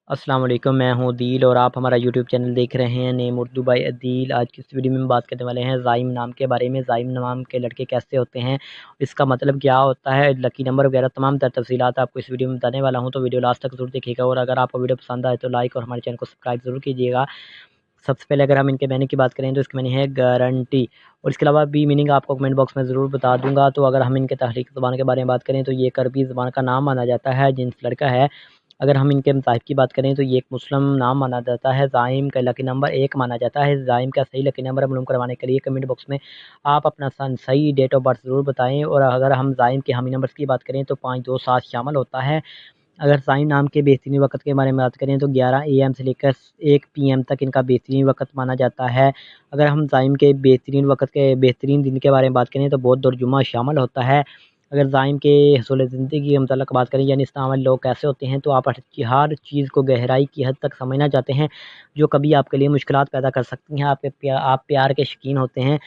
السلام علیکم، میں ہوں عدیل اور آپ ہمارا یوٹیوب چینل دیکھ رہے ہیں نیم اردو بائی عدیل۔ آج کی اس ویڈیو میں ہم بات کرنے والے ہیں زائم نام کے بارے میں۔ زائم نام کے لڑکے کیسے ہوتے ہیں، اس کا مطلب کیا ہوتا ہے، لکی نمبر وغیرہ تمام تر تفصیلات آپ کو اس ویڈیو میں بتانے والا ہوں، تو ویڈیو لاسٹ تک ضرور دیکھیے گا۔ اور اگر آپ کو ویڈیو پسند آئے تو لائک اور ہمارے چینل کو سبسکرائب ضرور کیجیے گا۔ سب سے پہلے اگر ہم ان کے معنی کی بات کریں تو اس کے معنی ہے گارنٹی، اور اس کے علاوہ بھی میننگ آپ کو کمنٹ باکس میں ضرور بتا دوں گا۔ تو اگر ہم ان کے تحریک زبان کے بارے میں بات کریں تو یہ ایک عربی زبان کا نام مانا جاتا ہے، جنس لڑکا ہے۔ اگر ہم ان کے مذاہب کی بات کریں تو یہ ایک مسلم نام مانا جاتا ہے۔ زائم کا لکی نمبر 1 مانا جاتا ہے۔ زائم کا صحیح لکی نمبر معلوم کروانے کے لیے کمنٹ باکس میں آپ اپنا صحیح ڈیٹ آف برتھ ضرور بتائیں۔ اور اگر ہم زائم کے حامی نمبرز کی بات کریں تو 527 شامل ہوتا ہے۔ اگر زائم نام کے بہترین وقت کے بارے میں بات کریں تو 11 AM سے لے کر 1 PM تک ان کا بہترین وقت مانا جاتا ہے۔ اگر ہم زائم کے بہترین وقت کے بہترین دن کے بارے میں بات کریں تو بدھ اور جمعہ شامل ہوتا ہے۔ اگر زائم کے حصول زندگی کے متعلق بات کریں یعنی اسلام والے لوگ کیسے ہوتے ہیں، تو آپ ہر چیز کو گہرائی کی حد تک سمجھنا چاہتے ہیں جو کبھی آپ کے لیے مشکلات پیدا کر سکتی ہیں۔ آپ پیار کے شوقین ہوتے ہیں۔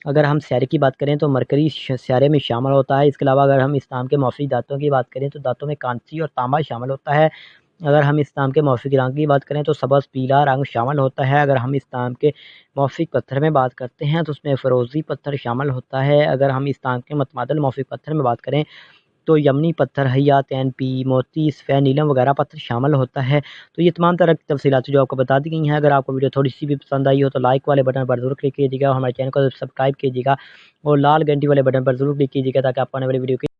اگر ہم سیارے کی بات کریں تو مرکری سیارے میں شامل ہوتا ہے۔ اس کے علاوہ اگر ہم اسلام کے موافق دانتوں کی بات کریں تو دانتوں میں کانسی اور تانبا شامل ہوتا ہے۔ اگر ہم اسلام کے موافق رنگ کی بات کریں تو سبز پیلا رنگ شامل ہوتا ہے۔ اگر ہم اسلام کے موافق پتھر میں بات کرتے ہیں تو اس میں فیروزی پتھر شامل ہوتا ہے۔ اگر ہم اسلام کے متبادل موافق پتھر میں بات کریں تو یمنی پتھر، حیات پی، موتی، سفید نیلم وغیرہ پتھر شامل ہوتا ہے۔ تو یہ تمام طرح کی تفصیلات جو آپ کو بتا دی گئی ہیں۔ اگر آپ کو ویڈیو تھوڑی سی بھی پسند آئی ہو تو لائک والے بٹن پر ضرور کلک کیجیے گا اور ہمارے چینل کو سبسکرائب کیجیے گا اور لال گھنٹی والے بٹن پر ضرور کلک کیجیے گا تاکہ آپ آنے والی ویڈیو کی